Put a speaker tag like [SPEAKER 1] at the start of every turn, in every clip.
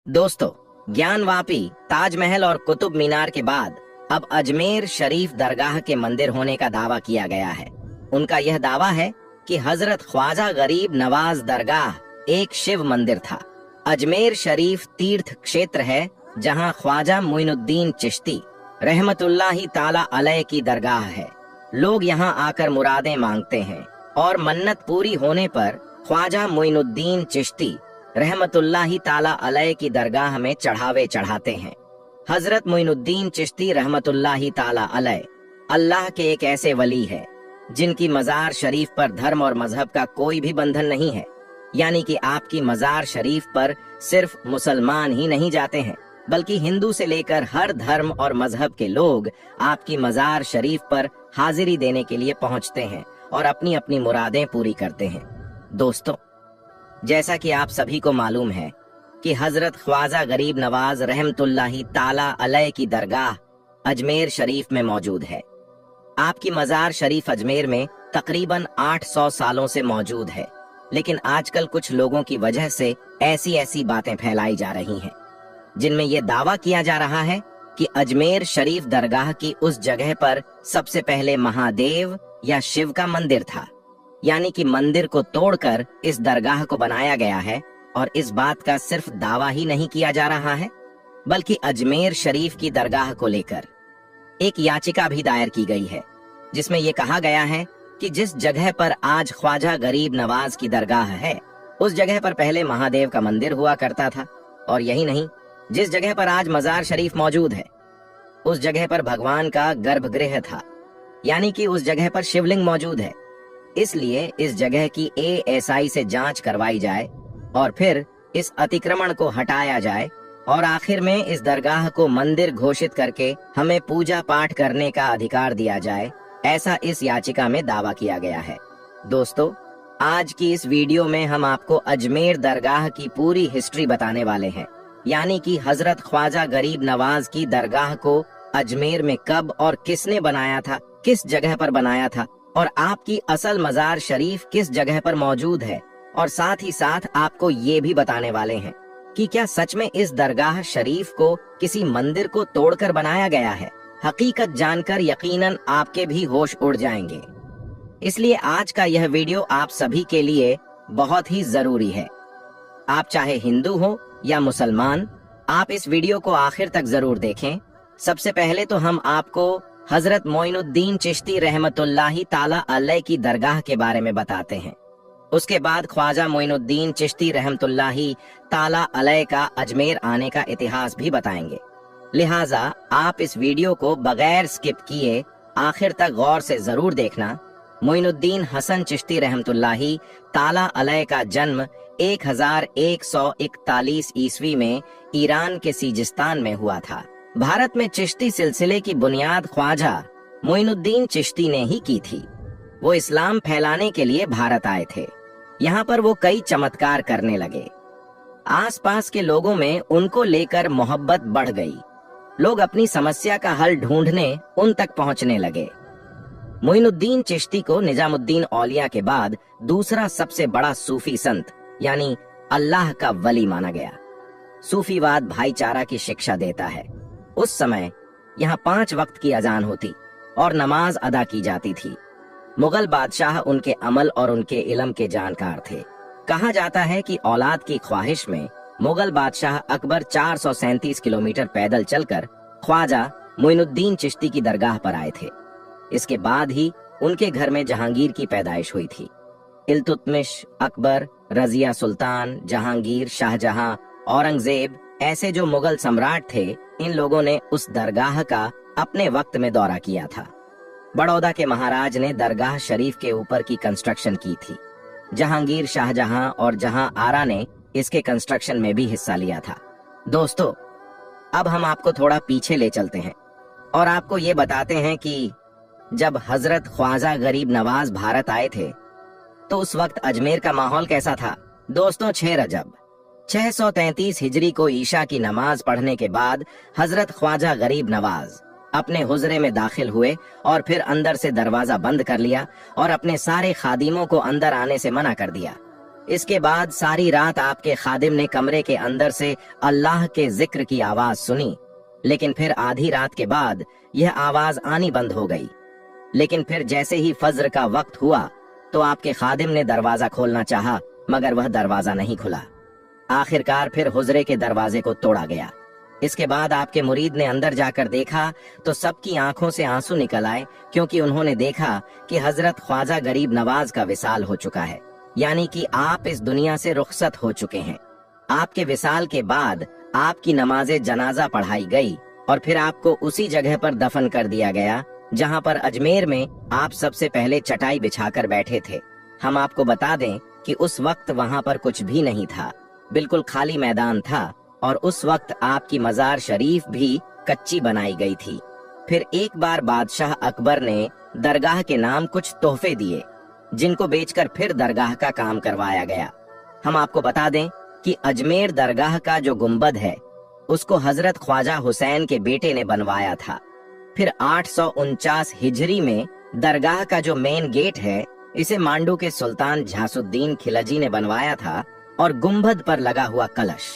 [SPEAKER 1] दोस्तों, ज्ञानवापी, ताजमहल और कुतुब मीनार के बाद अब अजमेर शरीफ दरगाह के मंदिर होने का दावा किया गया है। उनका यह दावा है कि हजरत ख्वाजा गरीब नवाज दरगाह एक शिव मंदिर था। अजमेर शरीफ तीर्थ क्षेत्र है जहां ख्वाजा मोइनुद्दीन चिश्ती रहमतुल्लाही ताला अलैह की दरगाह है। लोग यहां आकर मुरादें मांगते हैं और मन्नत पूरी होने पर ख्वाजा मोइनुद्दीन चिश्ती रहमतुल्लाही ताला अलैह की दरगाह में चढ़ावे चढ़ाते हैं। हजरत मोइनुद्दीन चिश्ती रहमतुल्लाही ताला अलैह अल्लाह के एक ऐसे वली है जिनकी मजार शरीफ पर धर्म और मजहब का कोई भी बंधन नहीं है। यानी कि आपकी मजार शरीफ पर सिर्फ मुसलमान ही नहीं जाते हैं, बल्कि हिंदू से लेकर हर धर्म और मजहब के लोग आपकी मजार शरीफ पर हाजिरी देने के लिए पहुंचते हैं और अपनी अपनी मुरादें पूरी करते हैं। दोस्तों, जैसा कि आप सभी को मालूम है कि हजरत ख्वाजा गरीब नवाज रहमतुल्लाही ताला अलैह की दरगाह अजमेर शरीफ में मौजूद है। आपकी मजार शरीफ अजमेर में तकरीबन 800 सालों से मौजूद है, लेकिन आजकल कुछ लोगों की वजह से ऐसी बातें फैलाई जा रही हैं, जिनमें यह दावा किया जा रहा है कि अजमेर शरीफ दरगाह की उस जगह पर सबसे पहले महादेव या शिव का मंदिर था। यानी कि मंदिर को तोड़कर इस दरगाह को बनाया गया है। और इस बात का सिर्फ दावा ही नहीं किया जा रहा है, बल्कि अजमेर शरीफ की दरगाह को लेकर एक याचिका भी दायर की गई है, जिसमें यह कहा गया है कि जिस जगह पर आज ख्वाजा गरीब नवाज की दरगाह है, उस जगह पर पहले महादेव का मंदिर हुआ करता था। और यही नहीं, जिस जगह पर आज मजार शरीफ मौजूद है, उस जगह पर भगवान का गर्भगृह था। यानी कि उस जगह पर शिवलिंग मौजूद है। इसलिए इस जगह की ASI से जांच करवाई जाए और फिर इस अतिक्रमण को हटाया जाए और आखिर में इस दरगाह को मंदिर घोषित करके हमें पूजा पाठ करने का अधिकार दिया जाए, ऐसा इस याचिका में दावा किया गया है। दोस्तों, आज की इस वीडियो में हम आपको अजमेर दरगाह की पूरी हिस्ट्री बताने वाले हैं। यानी कि हजरत ख्वाजा गरीब नवाज की दरगाह को अजमेर में कब और किसने बनाया था, किस जगह पर बनाया था, और आपकी असल मजार शरीफ किस जगह पर मौजूद है। और साथ ही साथ आपको ये भी बताने वाले हैं कि क्या सच में इस दरगाह शरीफ को किसी मंदिर को तोड़कर बनाया गया है। हकीकत जानकर यकीनन आपके भी होश उड़ जाएंगे। इसलिए आज का यह वीडियो आप सभी के लिए बहुत ही जरूरी है। आप चाहे हिंदू हो या मुसलमान, आप इस वीडियो को आखिर तक जरूर देखें। सबसे पहले तो हम आपको हजरत मोइनुद्दीन चिश्ती रहमतुल्लाही ताला अलैह की दरगाह के बारे में बताते हैं। उसके बाद ख्वाजा मोइनुद्दीन चिश्ती रहमतुल्लाही ताला अलैह का अजमेर आने का इतिहास भी बताएंगे। लिहाजा आप इस वीडियो को बगैर स्किप किए आखिर तक गौर से जरूर देखना। मोइनुद्दीन हसन चिश्ती रहमतुल्लाही ताला अलैह का जन्म 1141 ईस्वी में ईरान के सीजिस्तान में हुआ था। भारत में चिश्ती सिलसिले की बुनियाद ख्वाजा मोइनुद्दीन चिश्ती ने ही की थी। वो इस्लाम फैलाने के लिए भारत आए थे। यहाँ पर वो कई चमत्कार करने लगे। आसपास के लोगों में उनको लेकर मोहब्बत बढ़ गई। लोग अपनी समस्या का हल ढूंढने उन तक पहुंचने लगे। मोइनुद्दीन चिश्ती को निजामुद्दीन औलिया के बाद दूसरा सबसे बड़ा सूफी संत यानी अल्लाह का वली माना गया। सूफीवाद भाईचारा की शिक्षा देता है। उस समय यहाँ 5 वक्त की अजान होती और नमाज अदा की जाती थी। मुगल बादशाह उनके अमल और उनके इल्म के जानकार थे। कहा जाता है कि औलाद की ख्वाहिश में मुगल बादशाह अकबर 437 किलोमीटर पैदल चलकर ख्वाजा मोइनुद्दीन चिश्ती की दरगाह पर आए थे। इसके बाद ही उनके घर में जहांगीर की पैदाइश हुई थी। इल्तुतमिश, अकबर, रजिया सुल्तान, जहांगीर, शाहजहां, औरंगजेब, ऐसे जो मुगल सम्राट थे, इन लोगों ने उस दरगाह का अपने वक्त में दौरा किया था। बड़ौदा के महाराज ने दरगाह शरीफ के ऊपर की कंस्ट्रक्शन की थी। जहांगीर, शाहजहां और जहां आरा ने इसके कंस्ट्रक्शन में भी हिस्सा लिया था। दोस्तों, अब हम आपको थोड़ा पीछे ले चलते हैं और आपको ये बताते हैं कि जब हजरत ख्वाजा गरीब नवाज भारत आए थे तो उस वक्त अजमेर का माहौल कैसा था। दोस्तों, 6 रजब 633 हिजरी को ईशा की नमाज पढ़ने के बाद हजरत ख्वाजा गरीब नवाज अपने हुजरे में दाखिल हुए और फिर अंदर से दरवाजा बंद कर लिया और अपने सारे खादिमों को अंदर आने से मना कर दिया। इसके बाद सारी रात आपके खादिम ने कमरे के अंदर से अल्लाह के जिक्र की आवाज सुनी, लेकिन फिर आधी रात के बाद यह आवाज आनी बंद हो गई। लेकिन फिर जैसे ही फज्र का वक्त हुआ तो आपके खादिम ने दरवाजा खोलना चाहा, मगर वह दरवाजा नहीं खुला। आखिरकार फिर हुजरे के दरवाजे को तोड़ा गया। इसके बाद आपके मुरीद ने अंदर जाकर देखा तो सबकी आंखों से आंसू निकल आए, क्योंकि उन्होंने देखा कि हजरत ख्वाजा गरीब नवाज का विसाल हो चुका है, यानी कि आप इस दुनिया से रुखसत हो चुके हैं। आपके विसाल के बाद आपकी नमाज जनाजा पढ़ाई गई और फिर आपको उसी जगह पर दफन कर दिया गया जहां पर अजमेर में आप सबसे पहले चटाई बिछाकर बैठे थे। हम आपको बता दें कि उस वक्त वहां पर कुछ भी नहीं था, बिल्कुल खाली मैदान था, और उस वक्त आपकी मजार शरीफ भी कच्ची बनाई गई थी। फिर एक बार बादशाह अकबर ने दरगाह के नाम कुछ तोहफे दिए, जिनको बेचकर फिर दरगाह का काम करवाया गया। हम आपको बता दें कि अजमेर दरगाह का जो गुंबद है उसको हजरत ख्वाजा हुसैन के बेटे ने बनवाया था। फिर 849 हिजरी में दरगाह का जो मेन गेट है इसे मांडू के सुल्तान झासुद्दीन खिलजी ने बनवाया था, और गुंबद पर लगा हुआ कलश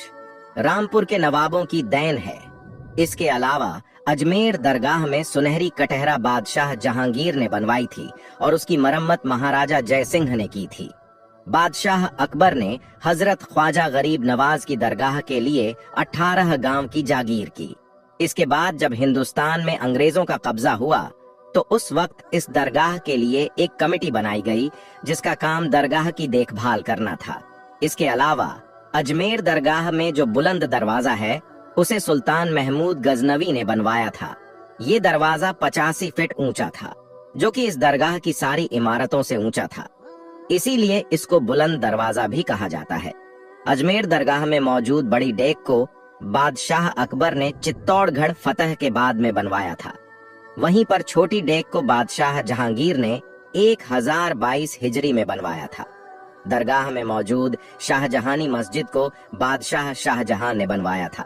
[SPEAKER 1] रामपुर के नवाबों की देन है। इसके अलावा अजमेर दरगाह में सुनहरी कटहरा बादशाह जहांगीर ने बनवाई थी और उसकी मरम्मत महाराजा जय सिंह ने की थी। बादशाह अकबर ने हजरत ख्वाजा गरीब नवाज की दरगाह के लिए 18 गांव की जागीर की। इसके बाद जब हिंदुस्तान में अंग्रेजों का कब्जा हुआ तो उस वक्त इस दरगाह के लिए एक कमेटी बनाई गई जिसका काम दरगाह की देखभाल करना था। इसके अलावा अजमेर दरगाह में जो बुलंद दरवाजा है उसे सुल्तान महमूद गजनवी ने बनवाया था। ये दरवाजा 85 फीट ऊंचा था, जो कि इस दरगाह की सारी इमारतों से ऊंचा था, इसीलिए इसको बुलंद दरवाजा भी कहा जाता है। अजमेर दरगाह में मौजूद बड़ी डेक को बादशाह अकबर ने चित्तौड़गढ़ फतह के बाद में बनवाया था। वहीं पर छोटी डेक को बादशाह जहांगीर ने 1022 हिजरी में बनवाया था। दरगाह में मौजूद शाहजहानी मस्जिद को बादशाह शाहजहां ने बनवाया था।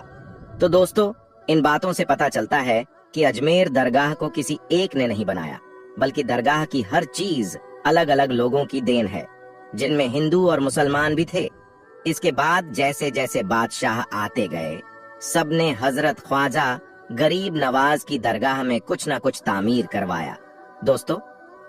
[SPEAKER 1] तो दोस्तों, इन बातों से पता चलता है कि अजमेर दरगाह को किसी एक ने नहीं बनाया, बल्कि दरगाह की हर चीज अलग अलग लोगों की देन है, जिनमें हिंदू और मुसलमान भी थे। इसके बाद जैसे जैसे बादशाह आते गए, सबने हजरत ख्वाजा गरीब नवाज की दरगाह में कुछ न कुछ तामीर करवाया। दोस्तों,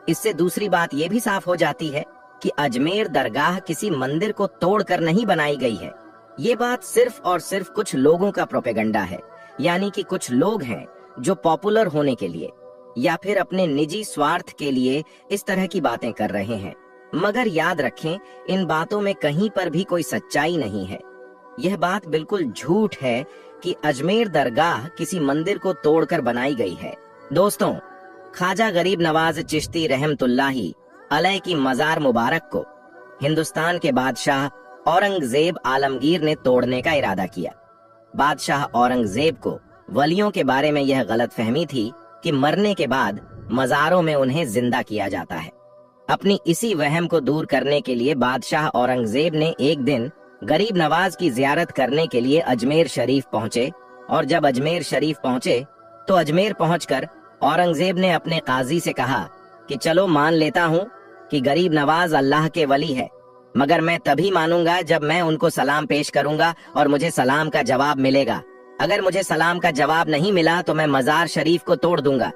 [SPEAKER 1] इससे दूसरी बात यह भी साफ हो जाती है कि अजमेर दरगाह किसी मंदिर को तोड़कर नहीं बनाई गई है। ये बात सिर्फ और सिर्फ कुछ लोगों का प्रोपेगेंडा है, यानी कि कुछ लोग हैं जो पॉपुलर होने के लिए या फिर अपने निजी स्वार्थ के लिए इस तरह की बातें कर रहे हैं। मगर याद रखें, इन बातों में कहीं पर भी कोई सच्चाई नहीं है। यह बात बिल्कुल झूठ है कि अजमेर दरगाह किसी मंदिर को तोड़कर बनाई गई है। दोस्तों, ख्वाजा गरीब नवाज चिश्ती रहमतुल्लाही अलैह की मजार मुबारक को हिंदुस्तान के बादशाह औरंगजेब आलमगीर ने तोड़ने का इरादा किया। बादशाह औरंगजेब को वलियों के बारे में यह गलत फहमी थी कि मरने के बाद मजारों में उन्हें जिंदा किया जाता है। अपनी इसी वहम को दूर करने के लिए बादशाह औरंगजेब ने एक दिन गरीब नवाज की जियारत करने के लिए अजमेर शरीफ पहुंचे, और जब अजमेर शरीफ पहुंचे तो अजमेर पहुंचकर औरंगजेब ने अपने काजी से कहा कि चलो मान लेता हूं कि गरीब नवाज अल्लाह के वली है, मगर मैं तभी मानूंगा जब मैं उनको सलाम पेश करूंगा और मुझे सलाम का जवाब मिलेगा। अगर मुझे सलाम का जवाब नहीं मिला तो मैं मजार शरीफ को तोड़ दूंगा।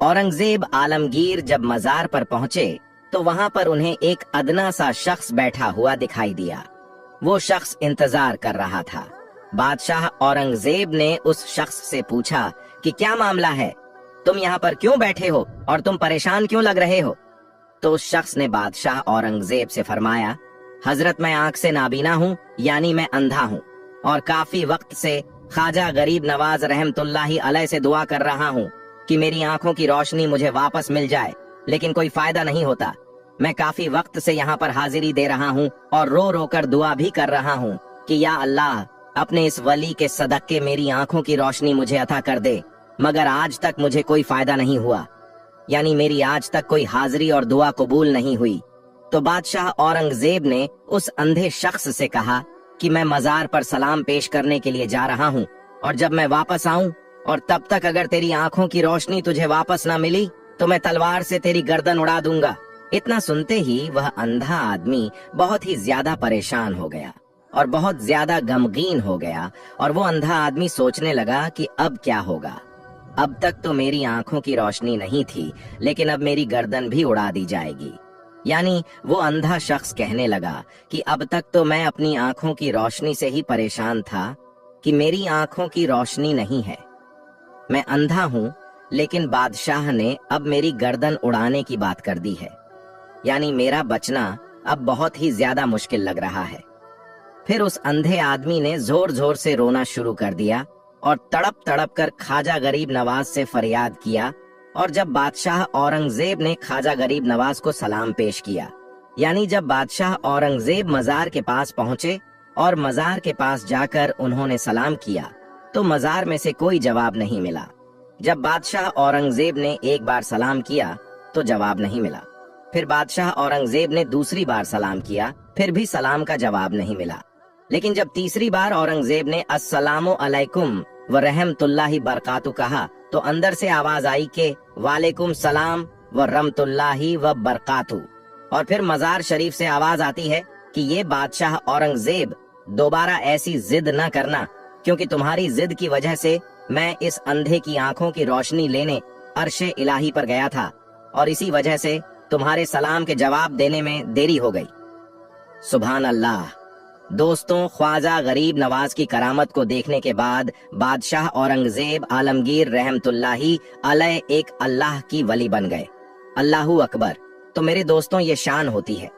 [SPEAKER 1] औरंगजेब आलमगीर जब मजार पर पहुंचे तो वहां पर उन्हें एक अदना सा शख्स बैठा हुआ दिखाई दिया। वो शख्स इंतजार कर रहा था। बादशाह औरंगजेब ने उस शख्स से पूछा कि क्या मामला है, तुम यहाँ पर क्यों बैठे हो और तुम परेशान क्यों लग रहे हो? तो उस शख्स ने बादशाह औरंगजेब से फरमाया, हजरत मैं आंख से नाबीना हूँ, यानी मैं अंधा हूँ, और काफी वक्त से ख्वाजा गरीब नवाज रहमतुल्लाही अलैह से दुआ कर रहा हूँ कि मेरी आंखों की रोशनी मुझे वापस मिल जाए, लेकिन कोई फायदा नहीं होता। मैं काफी वक्त से यहाँ पर हाजिरी दे रहा हूँ और रो रो कर दुआ भी कर रहा हूँ कि या अल्लाह, अपने इस वली के सदक़े मेरी आंखों की रोशनी मुझे अता कर दे, मगर आज तक मुझे कोई फायदा नहीं हुआ, यानी मेरी आज तक कोई हाजिरी और दुआ कबूल नहीं हुई। तो बादशाह औरंगजेब ने उस अंधे शख्स से कहा कि मैं मजार पर सलाम पेश करने के लिए जा रहा हूँ, और जब मैं वापस आऊं और तब तक अगर तेरी आंखों की रोशनी तुझे वापस ना मिली तो मैं तलवार से तेरी गर्दन उड़ा दूंगा। इतना सुनते ही वह अंधा आदमी बहुत ही ज्यादा परेशान हो गया और बहुत ज्यादा गमगीन हो गया, और वो अंधा आदमी सोचने लगा कि अब क्या होगा। अब तक तो मेरी आंखों की रोशनी नहीं थी, लेकिन अब मेरी गर्दन भी उड़ा दी जाएगी। यानी वो अंधा शख्स कहने लगा कि अब तक तो मैं अपनी आंखों की रोशनी से ही परेशान था कि मेरी आंखों की रोशनी नहीं है। मैं अंधा हूँ, लेकिन बादशाह ने अब मेरी गर्दन उड़ाने की बात कर दी है। यानी मेरा बचना अब बहुत ही ज्यादा मुश्किल लग रहा है। फिर उस अंधे आदमी ने जोर जोर से रोना शुरू कर दिया और तड़प तड़प कर ख्वाजा गरीब नवाज से फरियाद किया। और जब बादशाह औरंगजेब ने ख्वाजा गरीब नवाज को सलाम पेश किया, यानी जब बादशाह औरंगजेब मजार के पास पहुंचे और मजार के पास जाकर उन्होंने सलाम किया, तो मजार में से कोई जवाब नहीं मिला। जब बादशाह औरंगजेब ने एक बार सलाम किया तो जवाब नहीं मिला। फिर बादशाह औरंगजेब ने दूसरी बार सलाम किया, फिर भी सलाम का जवाब नहीं मिला। लेकिन जब तीसरी बार औरंगजेब ने अस्सलामु अलैकुम व रहमतुल्लाहि बरकातु कहा, तो अंदर से आवाज आई कि वालेकुम सलाम व रहमतुल्लाहि व बरकातु। और फिर मजार शरीफ से आवाज आती है कि ये बादशाह औरंगजेब, दोबारा ऐसी जिद न करना, क्योंकि तुम्हारी जिद की वजह से मैं इस अंधे की आंखों की रोशनी लेने अर्शे इलाही पर गया था, और इसी वजह से तुम्हारे सलाम के जवाब देने में देरी हो गई। सुभान अल्लाह। दोस्तों, ख्वाजा गरीब नवाज की करामत को देखने के बाद बादशाह औरंगजेब आलमगीर रहमतुल्लाही अलैह एक अल्लाह की वली बन गए। अल्लाहू अकबर। तो मेरे दोस्तों, ये शान होती है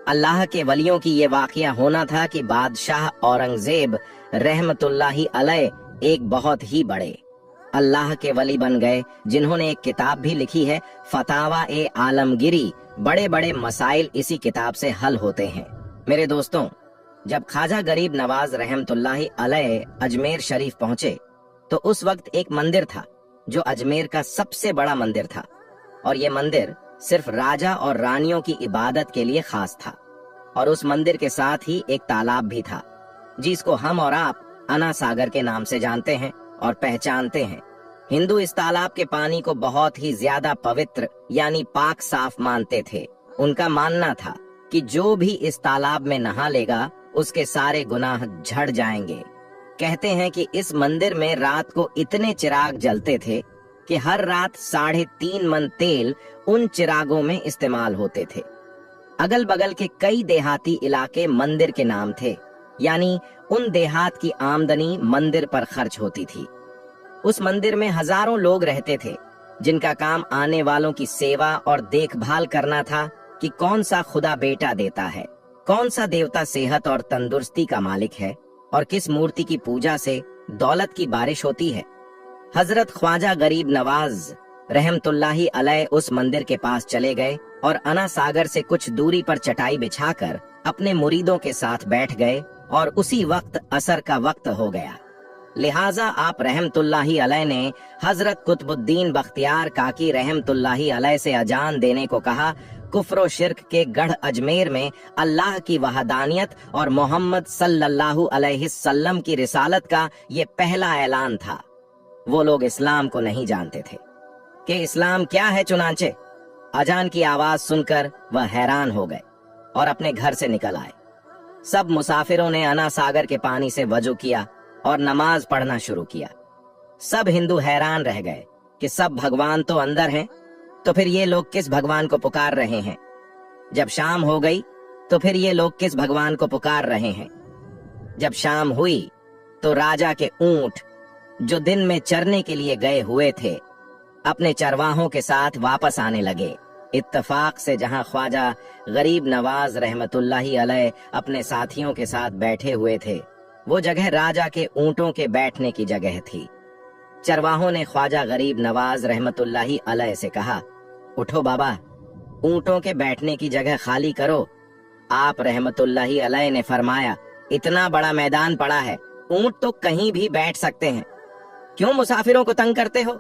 [SPEAKER 1] अल्लाह के वलियों की। ये वाकया होना था कि बादशाह औरंगजेब रहमतुल्लाही अलैह एक बहुत ही बड़े अल्लाह के वली बन गए, जिन्होंने एक किताब भी लिखी है, फतावा ए आलमगिरी। बड़े बड़े मसाइल इसी किताब से हल होते हैं। मेरे दोस्तों, जब ख्वाजा गरीब नवाज रहमतुल्लाही अलैह अजमेर शरीफ पहुंचे, तो उस वक्त एक मंदिर था जो अजमेर का सबसे बड़ा मंदिर था, और ये मंदिर सिर्फ राजा और रानियों की इबादत के लिए खास था। और उस मंदिर के साथ ही एक तालाब भी था, जिसको हम और आप अना सागर के नाम से जानते हैं और पहचानते हैं। हिंदू इस तालाब के पानी को बहुत ही ज्यादा पवित्र यानी पाक साफ मानते थे। उनका मानना था कि जो भी इस तालाब में नहा लेगा उसके सारे गुनाह झड़ जाएंगे। कहते हैं कि इस मंदिर में रात को इतने चिराग जलते थे कि हर रात 3.5 मन तेल उन चिरागों में इस्तेमाल होते थे। अगल बगल के कई देहाती इलाके मंदिर के नाम थे, यानी उन देहात की आमदनी मंदिर पर खर्च होती थी। उस मंदिर में हजारों लोग रहते थे, जिनका काम आने वालों की सेवा और देखभाल करना था कि कौन सा खुदा बेटा देता है, कौन सा देवता सेहत और तंदुरुस्ती का मालिक है, और किस मूर्ति की पूजा से दौलत की बारिश होती है। हजरत ख्वाजा गरीब नवाज रहमतुल्लाही अलैह उस मंदिर के पास चले गए और अना सागर से कुछ दूरी पर चटाई बिछाकर अपने मुरीदों के साथ बैठ गए, और उसी वक्त असर का वक्त हो गया। लिहाजा आप रहमतुल्लाही अलैह ने हजरत कुतुबुद्दीन बख्तियार काकी रहमतुल्लाही अलैह से अजान देने को कहा। कुफ्र और शिर्क के गढ़ अजमेर में अल्लाह की वहदानियत और मोहम्मद सल्लल्लाहु अलैहि वसल्लम की रिसालत का ये पहला ऐलान था। वो लोग इस्लाम को नहीं जानते थे कि इस्लाम क्या है। चुनांचे अजान की आवाज सुनकर वह हैरान हो गए और अपने घर से निकल आए। सब मुसाफिरों ने अना सागर के पानी से वजू किया और नमाज पढ़ना शुरू किया। सब हिंदू हैरान रह गए कि सब भगवान तो अंदर हैं, तो फिर ये लोग किस भगवान को पुकार रहे हैं। जब शाम हो गई तो फिर ये लोग किस भगवान को पुकार रहे हैं। जब शाम हुई तो राजा के ऊंट जो दिन में चरने के लिए गए हुए थे, अपने चरवाहों के साथ वापस आने लगे। इत्तफाक से जहां ख्वाजा गरीब नवाज रहमतुल्लाही अलैह अपने साथियों के साथ बैठे हुए थे, वो जगह राजा के ऊंटों के बैठने की जगह थी। चरवाहों ने ख्वाजा गरीब नवाज रहमतुल्लाही अलैह से कहा, उठो बाबा, ऊंटों के बैठने की जगह खाली करो। आप रहमतुल्लाही अलैह ने फरमाया, इतना बड़ा मैदान पड़ा है, ऊंट तो कहीं भी बैठ सकते हैं, क्यों मुसाफिरों को तंग करते हो।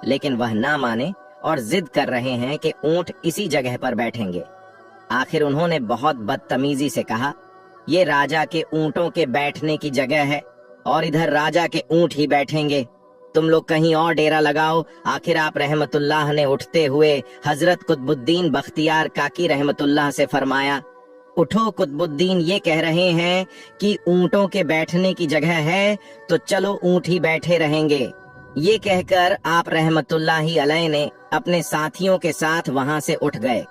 [SPEAKER 1] लेकिन वह ना माने और जिद कर रहे हैं कि ऊंट इसी जगह पर बैठेंगे। आखिर उन्होंने बहुत बदतमीजी से कहा, ये राजा के ऊंटों के बैठने की जगह है और इधर राजा के ऊंट ही बैठेंगे। तुम लोग कहीं और डेरा लगाओ। आखिर आप रहमतुल्लाह ने उठते हुए हजरत कुतुबुद्दीन बख्तियार काकी रहमतुल्लाह से फरमाया, उठो कुतुबुद्दीन ये कह रहे हैं कि ऊंटों के बैठने की जगह है तो चलो ऊंट ही बैठे रहेंगे। ये कहकर आप रहमतुल्लाही अलैह ने अपने साथियों के साथ वहां से उठ गए।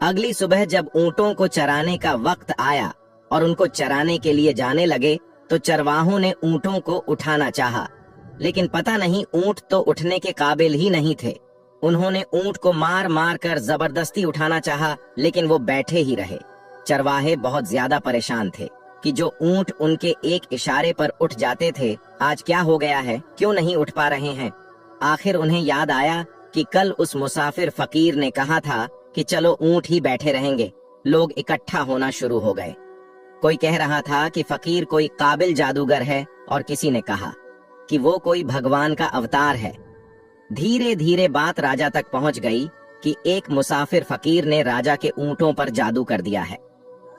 [SPEAKER 1] अगली सुबह जब ऊंटों को चराने का वक्त आया और उनको चराने के लिए जाने लगे तो चरवाहों ने ऊंटों को उठाना चाहा, लेकिन पता नहीं ऊंट तो उठने के काबिल ही नहीं थे। उन्होंने ऊंट को मार मार कर जबरदस्ती उठाना चाहा, लेकिन वो बैठे ही रहे। चरवाहे बहुत ज्यादा परेशान थे कि जो ऊंट उनके एक इशारे पर उठ जाते थे, आज क्या हो गया है, क्यों नहीं उठ पा रहे हैं। आखिर उन्हें याद आया कि कल उस मुसाफिर फकीर ने कहा था कि चलो ऊंट ही बैठे रहेंगे। लोग इकट्ठा होना शुरू हो गए। कोई कह रहा था कि फकीर कोई काबिल जादूगर है और किसी ने कहा कि वो कोई भगवान का अवतार है। धीरे धीरे बात राजा तक पहुंच गई कि एक मुसाफिर फकीर ने राजा के ऊंटों पर जादू कर दिया है।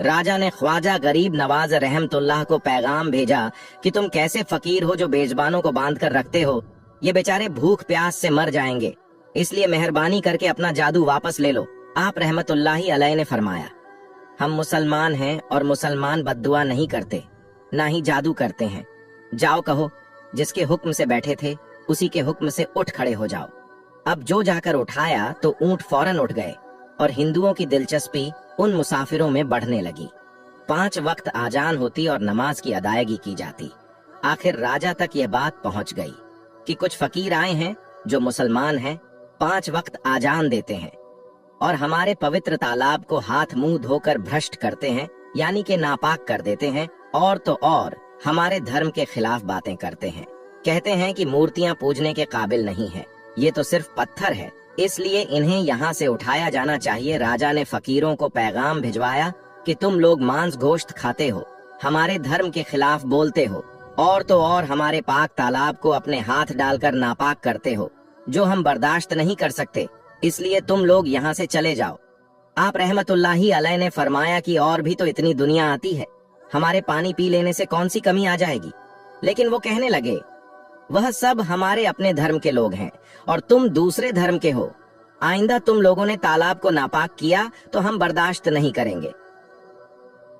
[SPEAKER 1] राजा ने ख्वाजा गरीब नवाज रहमतुल्लाह को पैगाम भेजा कि तुम कैसे फकीर हो जो बेजबानों को बांध कर रखते हो, ये बेचारे भूख प्यास से मर जाएंगे, इसलिए मेहरबानी करके अपना जादू वापस ले लो। आप रहमतुल्लाही अलैह ने फरमाया, हम मुसलमान हैं और मुसलमान बद्दुआ नहीं करते, ना ही जादू करते हैं। जाओ कहो जिसके हुक्म से बैठे थे उसी के हुक्म से उठ खड़े हो जाओ। अब जो जाकर उठाया तो ऊंट फौरन उठ गए और हिंदुओं की दिलचस्पी उन मुसाफिरों में बढ़ने लगी। 5 वक्त आजान होती और नमाज की अदायगी की जाती। आखिर राजा तक यह बात पहुंच गई कि कुछ फकीर आए हैं जो मुसलमान हैं, 5 वक्त आजान देते हैं और हमारे पवित्र तालाब को हाथ मुंह धोकर भ्रष्ट करते हैं, यानी कि नापाक कर देते हैं, और तो और हमारे धर्म के खिलाफ बातें करते हैं। कहते हैं कि मूर्तियां पूजने के काबिल नहीं है, ये तो सिर्फ पत्थर है, इसलिए इन्हें यहाँ से उठाया जाना चाहिए। राजा ने फकीरों को पैगाम भिजवाया कि तुम लोग मांस गोश्त खाते हो, हमारे धर्म के खिलाफ बोलते हो, और तो और हमारे पाक तालाब को अपने हाथ डालकर नापाक करते हो, जो हम बर्दाश्त नहीं कर सकते, इसलिए तुम लोग यहाँ से चले जाओ। आप रहमतुल्लाही अलैह ने फरमाया कि और भी तो इतनी दुनिया आती है, हमारे पानी पी लेने से कौन सी कमी आ जाएगी। लेकिन वो कहने लगे, वह सब हमारे अपने धर्म के लोग हैं और तुम दूसरे धर्म के हो। आइंदा तुम लोगों ने तालाब को नापाक किया तो हम बर्दाश्त नहीं करेंगे।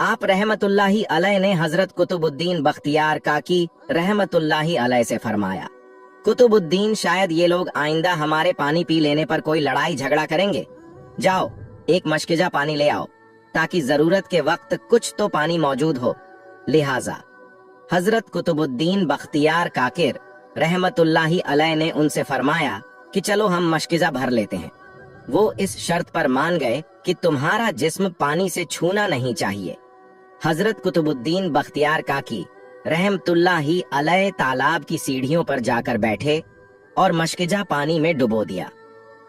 [SPEAKER 1] आप रहमतुल्लाही अलैह ने हजरत कुतुबुद्दीन बख्तियार काकी रहमतुल्लाही अलैह से फरमाया, कुतुबुद्दीन शायद ये लोग आइंदा हमारे पानी पी लेने पर कोई लड़ाई झगड़ा करेंगे। जाओ एक मशकिजा पानी ले आओ ताकि जरूरत के वक्त कुछ तो पानी मौजूद हो। लिहाजा हजरत कुतुबुद्दीन बख्तियार काकिर रहमतुल्लाही अलैह ने उनसे फरमाया कि चलो हम मशकिजा भर लेते हैं। वो इस शर्त पर मान गए कि तुम्हारा जिस्म पानी से छूना नहीं चाहिए। हजरत कुतुबुद्दीन बख्तियार काकी रहमतुल्लाही अलैह तालाब की सीढ़ियों पर जाकर बैठे और मशकिजा पानी में डुबो दिया।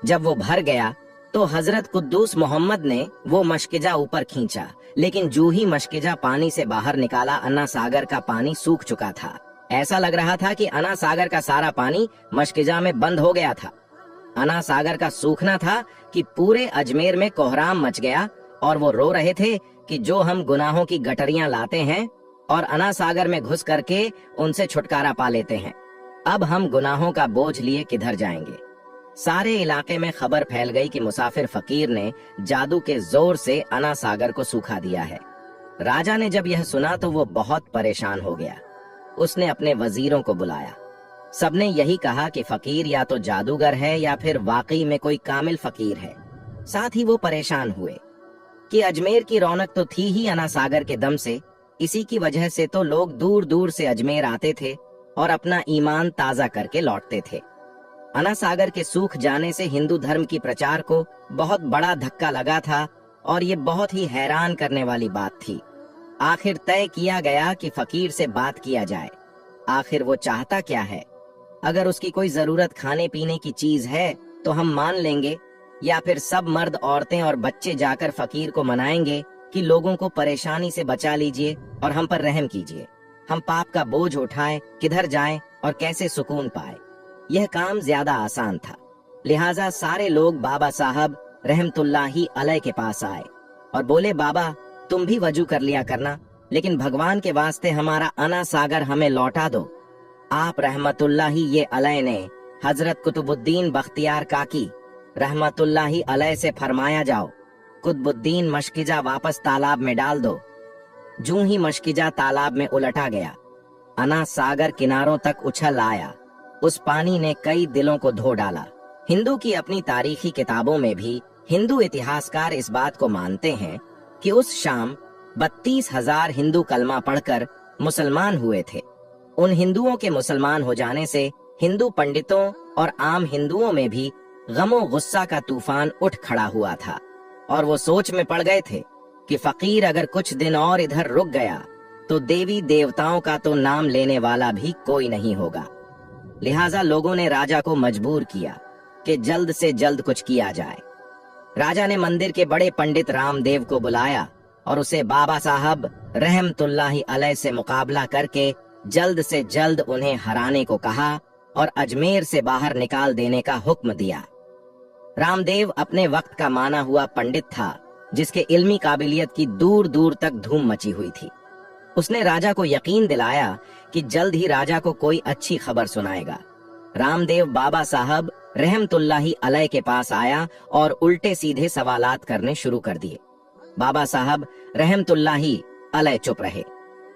[SPEAKER 1] जब वो भर गया तो हजरत कुद्दूस मोहम्मद ने वो मशकिजा ऊपर खींचा, लेकिन जो ही मशकिजा पानी से बाहर निकाला, अन्ना सागर का पानी सूख चुका था। ऐसा लग रहा था कि अन्ना सागर का सारा पानी मशकिजा में बंद हो गया था। अन्ना सागर का सूखना था कि पूरे अजमेर में कोहराम मच गया और वो रो रहे थे कि जो हम गुनाहों की गटरियां लाते हैं और अन्ना सागर में घुस करके उनसे छुटकारा पा लेते हैं, अब हम गुनाहों का बोझ लिए किधर जाएंगे। सारे इलाके में खबर फैल गई कि मुसाफिर फकीर ने जादू के जोर से अन्ना सागर को सूखा दिया है। राजा ने जब यह सुना तो वो बहुत परेशान हो गया। उसने अपने वजीरों को बुलाया। सबने यही कहा कि फकीर या तो जादूगर है या फिर वाकई में कोई कामिल फकीर है। साथ ही वो परेशान हुए कि अजमेर की रौनक तो थी ही अन्ना सागर के दम से, इसी की वजह से तो लोग दूर दूर से अजमेर आते थे और अपना ईमान ताजा करके लौटते थे। अन्ना सागर के सूख जाने से हिंदू धर्म की प्रचार को बहुत बड़ा धक्का लगा था और ये बहुत ही हैरान करने वाली बात थी। आखिर तय किया गया कि फकीर से बात किया जाए। आखिर वो चाहता क्या है? अगर उसकी कोई जरूरत खाने पीने की चीज है तो हम मान लेंगे, या फिर सब मर्द औरतें और बच्चे जाकर फकीर को मनाएंगे कि लोगों को परेशानी से बचा लीजिए और हम पर रहम कीजिए, हम पाप का बोझ उठाएं, किधर जाएं और कैसे सुकून पाए। यह काम ज्यादा आसान था। लिहाजा सारे लोग बाबा साहब रहमतुल्लाही अलैह के पास आए और बोले, बाबा तुम भी वजू कर लिया करना, लेकिन भगवान के वास्ते हमारा अन्ना सागर हमें लौटा दो। आप रहमतुल्लाही ये अलैह ने हजरत कुतुबुद्दीन बख्तियार काकी रहमतुल्लाही अलैह से फरमाया जाओ, कुतुबुद्दीन मशकिजा वापस तालाब में डाल दो। जूं ही मशकिजा तालाब में उलटा गया, अना सागर किनारों तक उछल आया। उस पानी ने कई दिलों को धो डाला। हिंदू की अपनी तारीखी किताबों में भी हिंदू इतिहासकार इस बात को मानते हैं कि उस शाम 32,000 हिंदू कलमा पढ़कर मुसलमान हुए थे। उन हिंदुओं के मुसलमान हो जाने से हिंदू पंडितों और आम हिंदुओं में भी गमो गुस्सा का तूफान उठ खड़ा हुआ था और वो सोच में पड़ गए थे कि फकीर अगर कुछ दिन और इधर रुक गया तो देवी देवताओं का तो नाम लेने वाला भी कोई नहीं होगा। लिहाजा लोगों ने राजा को मजबूर किया कि जल्द से जल्द कुछ किया जाए। राजा ने मंदिर के बड़े पंडित रामदेव को बुलाया और उसे बाबा साहब रहमतुल्लाही अलैह से मुकाबला करके जल्द से जल्द उन्हें हराने को कहा और अजमेर से बाहर निकाल देने का हुक्म दिया। रामदेव अपने वक्त का माना हुआ पंडित था, जिसके इल्मी काबिलियत की दूर दूर तक धूम मची हुई थी। उसने राजा को यकीन दिलाया कि जल्द ही राजा को कोई अच्छी खबर सुनाएगा। रामदेव बाबा साहब रहमतुल्लाही अलैह के पास आया और उल्टे सीधे सवालात करने शुरू कर दिए। बाबा साहब रहमतुल्लाही अलैह चुप रहे।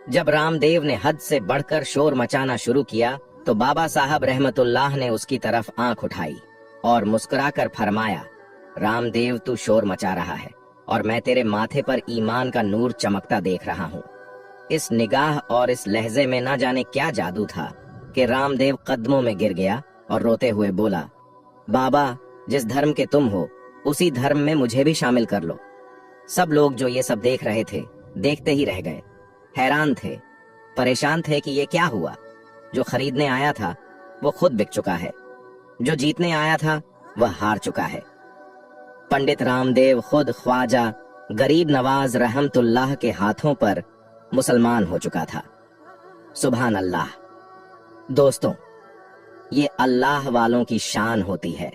[SPEAKER 1] जब रामदेव ने हद से बढ़कर शोर मचाना शुरू किया तो बाबा साहब रहमतुल्लाह ने उसकी तरफ आंख उठाई और मुस्कुराकर फरमाया, रामदेव तू शोर मचा रहा है और मैं तेरे माथे पर ईमान का नूर चमकता देख रहा हूँ। इस निगाह और इस लहजे में ना जाने क्या जादू था कि रामदेव कदमों में गिर गया और रोते हुए बोला, बाबा जिस धर्म के तुम हो उसी धर्म में मुझे भी शामिल कर लो। सब लोग जो ये सब देख रहे थे देखते ही रह गए, हैरान थे, परेशान थे कि ये क्या हुआ। जो खरीदने आया था वो खुद बिक चुका है, जो जीतने आया था वह हार चुका है। पंडित रामदेव खुद ख्वाजा गरीब नवाज रहमतुल्लाह के हाथों पर मुसलमान हो चुका था। सुभान अल्लाह। दोस्तों, ये अल्लाह वालों की शान होती है।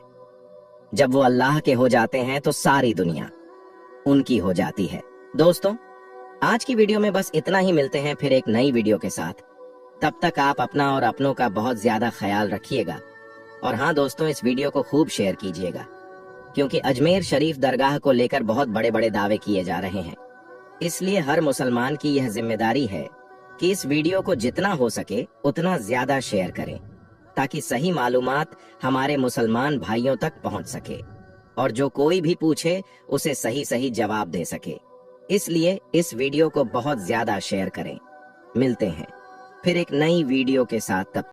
[SPEAKER 1] जब वो अल्लाह के हो जाते हैं तो सारी दुनिया उनकी हो जाती है। दोस्तों, आज की वीडियो में बस इतना ही। मिलते हैं फिर एक नई वीडियो के साथ। तब तक आप अपना और अपनों का बहुत ज्यादा ख्याल रखिएगा। और हाँ दोस्तों, इस वीडियो को खूब शेयर कीजिएगा, क्योंकि अजमेर शरीफ दरगाह को लेकर बहुत बड़े बड़े दावे किए जा रहे हैं। इसलिए हर मुसलमान की यह जिम्मेदारी है कि इस वीडियो को जितना हो सके उतना ज्यादा शेयर करें, ताकि सही मालूमात हमारे मुसलमान भाइयों तक पहुंच सके और जो कोई भी पूछे उसे सही सही जवाब दे सके। इसलिए इस वीडियो को बहुत ज्यादा शेयर करें। मिलते हैं फिर एक नई वीडियो के साथ। तब